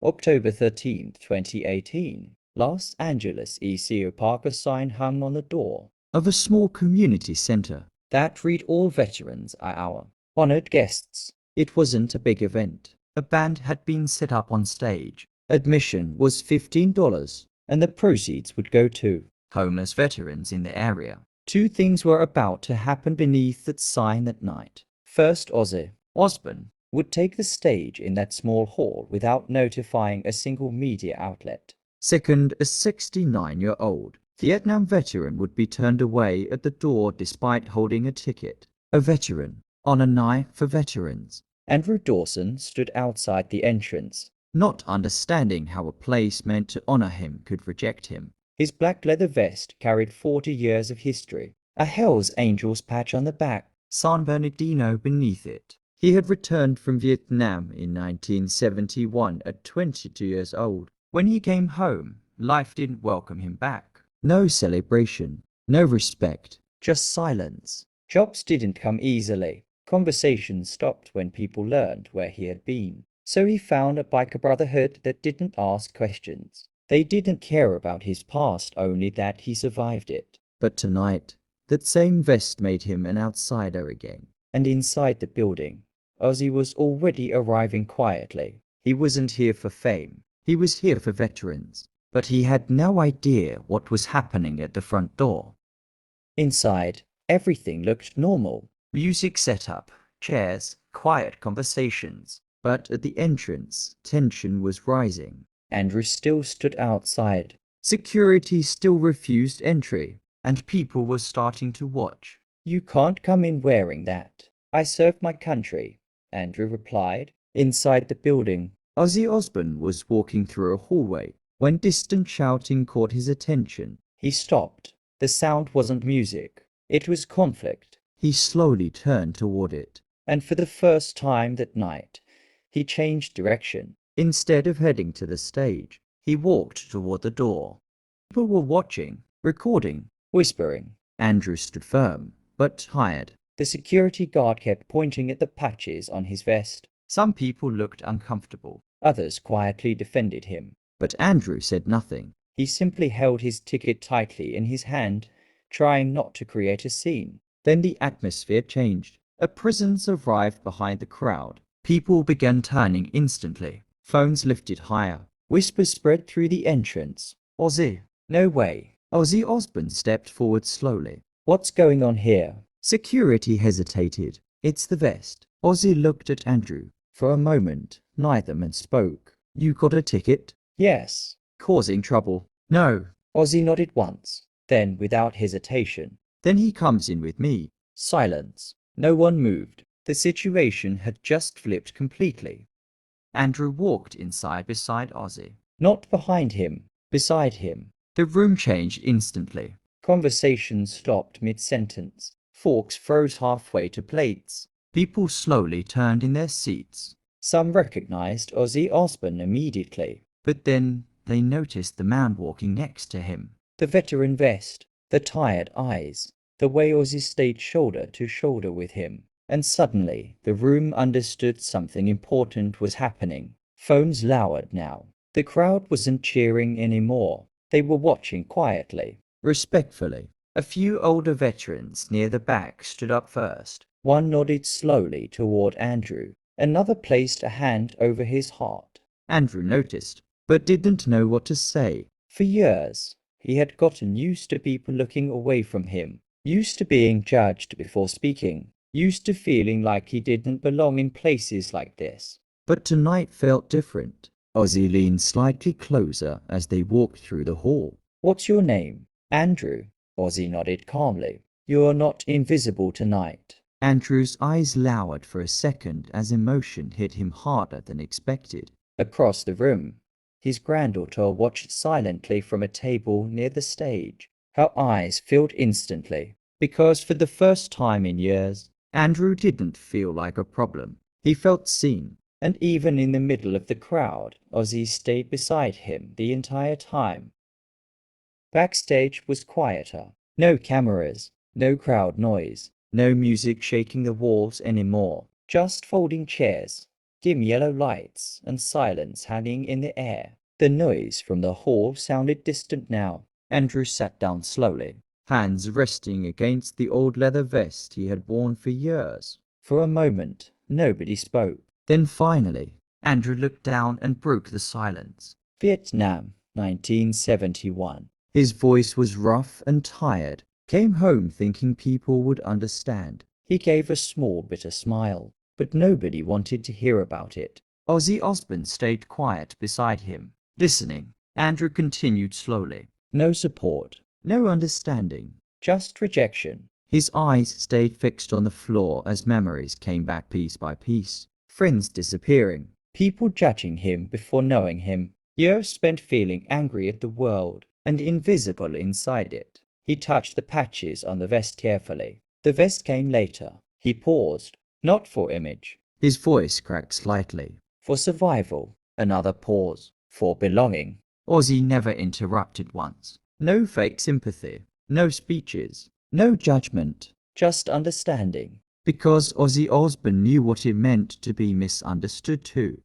October 13th, 2018. Los Angeles ECO Parker sign hung on the door of a small community center that read all veterans are our honored guests. It wasn't a big event. A band had been set up on stage. Admission was $15, and the proceeds would go to homeless veterans in the area. Two things were about to happen beneath that sign that night. First, Ozzy Osbourne would take the stage in that small hall without notifying a single media outlet. Second, a 69-year-old Vietnam veteran would be turned away at the door despite holding a ticket. A veteran on a night for veterans. Andrew Dawson stood outside the entrance, not understanding how a place meant to honor him could reject him. His black leather vest carried 40 years of history, a Hells Angels patch on the back, San Bernardino beneath it. He had returned from Vietnam in 1971 at 22 years old. When he came home, life didn't welcome him back. No celebration, no respect, just silence. Jobs didn't come easily. Conversations stopped when people learned where he had been. So he found a biker brotherhood that didn't ask questions. They didn't care about his past, only that he survived it. But tonight, that same vest made him an outsider again. And inside the building, Ozzy was already arriving quietly. He wasn't here for fame. He was here for veterans. But he had no idea what was happening at the front door. Inside, everything looked normal. Music set up, chairs, quiet conversations. But at the entrance, tension was rising. Andrew still stood outside. Security still refused entry, and people were starting to watch. "You can't come in wearing that. I serve my country," Andrew replied. Inside the building, Ozzy Osbourne was walking through a hallway when distant shouting caught his attention. He stopped. The sound wasn't music. It was conflict. He slowly turned toward it, and for the first time that night, he changed direction. Instead of heading to the stage, he walked toward the door. People were watching, recording, whispering. Andrew stood firm, but tired. The security guard kept pointing at the patches on his vest. Some people looked uncomfortable. Others quietly defended him. But Andrew said nothing. He simply held his ticket tightly in his hand, trying not to create a scene. Then the atmosphere changed. A presence arrived behind the crowd. People began turning instantly. Phones lifted higher. Whispers spread through the entrance. "Ozzy." "No way." Ozzy Osbourne stepped forward slowly. "What's going on here?" Security hesitated. "It's the vest." Ozzy looked at Andrew. For a moment, neither man spoke. "You got a ticket?" "Yes." "Causing trouble?" "No." Ozzy nodded once. Then, without hesitation, "Then he comes in with me." Silence. No one moved. The situation had just flipped completely. Andrew walked inside beside Ozzy. Not behind him, beside him. The room changed instantly. Conversation stopped mid-sentence. Forks froze halfway to plates. People slowly turned in their seats. Some recognized Ozzy Osbourne immediately, but then they noticed the man walking next to him. The veteran vest, the tired eyes, the way Ozzy stayed shoulder to shoulder with him. And suddenly, the room understood something important was happening. Phones lowered now. The crowd wasn't cheering anymore. They were watching quietly, respectfully. A few older veterans near the back stood up first. One nodded slowly toward Andrew. Another placed a hand over his heart. Andrew noticed, but didn't know what to say. For years, he had gotten used to people looking away from him, used to being judged before speaking, used to feeling like he didn't belong in places like this. But tonight felt different. Ozzy leaned slightly closer as they walked through the hall. "What's your name?" "Andrew." Ozzy nodded calmly. "You're not invisible tonight." Andrew's eyes lowered for a second as emotion hit him harder than expected. Across the room, his granddaughter watched silently from a table near the stage. Her eyes filled instantly, because for the first time in years, Andrew didn't feel like a problem. He felt seen, and even in the middle of the crowd, Ozzy stayed beside him the entire time. Backstage was quieter. No cameras, no crowd noise, no music shaking the walls anymore. Just folding chairs, dim yellow lights, and silence hanging in the air. The noise from the hall sounded distant now. Andrew sat down slowly, hands resting against the old leather vest he had worn for years. For a moment, nobody spoke. Then finally, Andrew looked down and broke the silence. Vietnam, 1971. His voice was rough and tired. Came home thinking people would understand. He gave a small bitter smile, but nobody wanted to hear about it. Ozzy Osbourne stayed quiet beside him, listening. Andrew continued slowly. No support, no understanding, just rejection. His eyes stayed fixed on the floor as memories came back piece by piece. Friends disappearing, people judging him before knowing him. Years spent feeling angry at the world and invisible inside it. He touched the patches on the vest carefully. The vest came later. He paused, not for image. His voice cracked slightly. For survival. Another pause. For belonging. Ozzy never interrupted once. No fake sympathy. No speeches. No judgment. Just understanding. Because Ozzy Osbourne knew what it meant to be misunderstood too.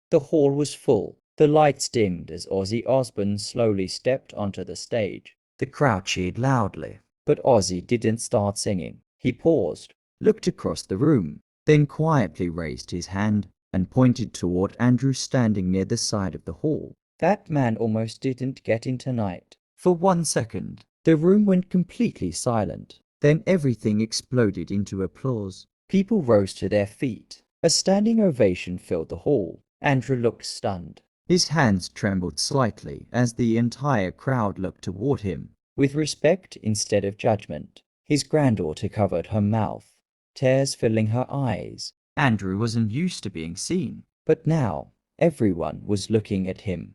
The hall was full. The lights dimmed as Ozzy Osbourne slowly stepped onto the stage. The crowd cheered loudly, but Ozzy didn't start singing. He paused, looked across the room, then quietly raised his hand and pointed toward Andrew standing near the side of the hall. That man almost didn't get in tonight. For 1 second, the room went completely silent. Then everything exploded into applause. People rose to their feet. A standing ovation filled the hall. Andrew looked stunned. His hands trembled slightly as the entire crowd looked toward him, with respect instead of judgment. His granddaughter covered her mouth, tears filling her eyes. Andrew wasn't used to being seen, but now everyone was looking at him.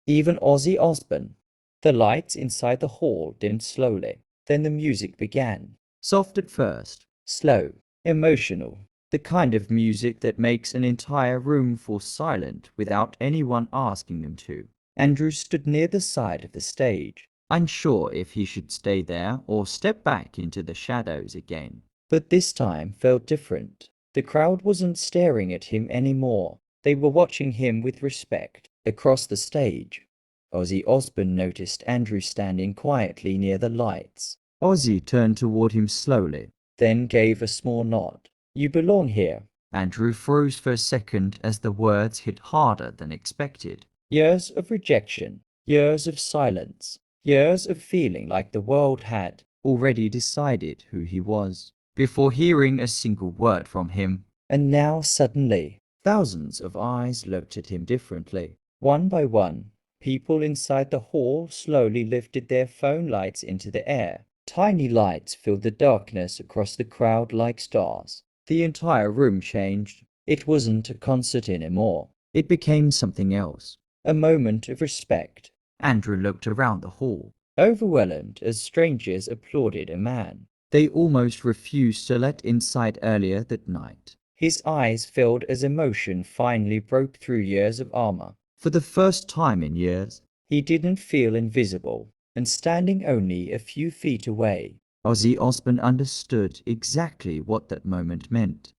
Even Ozzy Osbourne. The lights inside the hall dimmed slowly. Then the music began. Soft at first, slow, emotional. The kind of music that makes an entire room fall silent without anyone asking them to. Andrew stood near the side of the stage, unsure if he should stay there or step back into the shadows again. But this time felt different. The crowd wasn't staring at him anymore. They were watching him with respect. Across the stage, Ozzy Osbourne noticed Andrew standing quietly near the lights. Ozzy turned toward him slowly, then gave a small nod. You belong here. Andrew froze for a second as the words hit harder than expected. Years of rejection, years of silence, years of feeling like the world had already decided who he was, before hearing a single word from him. And now suddenly, thousands of eyes looked at him differently. One by one, people inside the hall slowly lifted their phone lights into the air. Tiny lights filled the darkness across the crowd like stars. The entire room changed. It wasn't a concert anymore. It became something else. A moment of respect. Andrew looked around the hall, overwhelmed as strangers applauded a man they almost refused to let inside earlier that night. His eyes filled as emotion finally broke through years of armor. For the first time in years, he didn't feel invisible, and standing only a few feet away, Ozzy Osbourne understood exactly what that moment meant.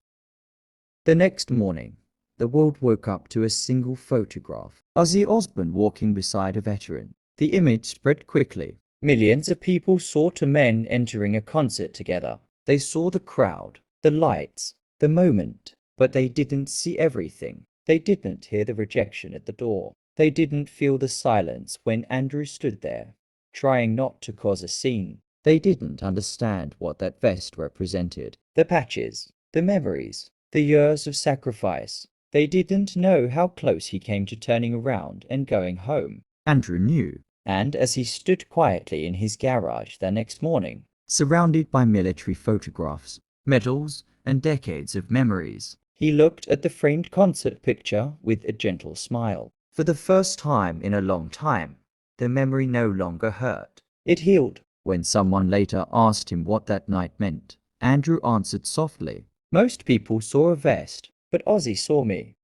The next morning, the world woke up to a single photograph. Ozzy Osbourne walking beside a veteran. The image spread quickly. Millions of people saw two men entering a concert together. They saw the crowd, the lights, the moment, but they didn't see everything. They didn't hear the rejection at the door. They didn't feel the silence when Andrew stood there, trying not to cause a scene. They didn't understand what that vest represented. The patches, the memories, the years of sacrifice. They didn't know how close he came to turning around and going home. Andrew knew. And as he stood quietly in his garage the next morning, surrounded by military photographs, medals, and decades of memories, he looked at the framed concert picture with a gentle smile. For the first time in a long time, the memory no longer hurt. It healed. When someone later asked him what that night meant, Andrew answered softly, most people saw a vest, but Ozzy saw me.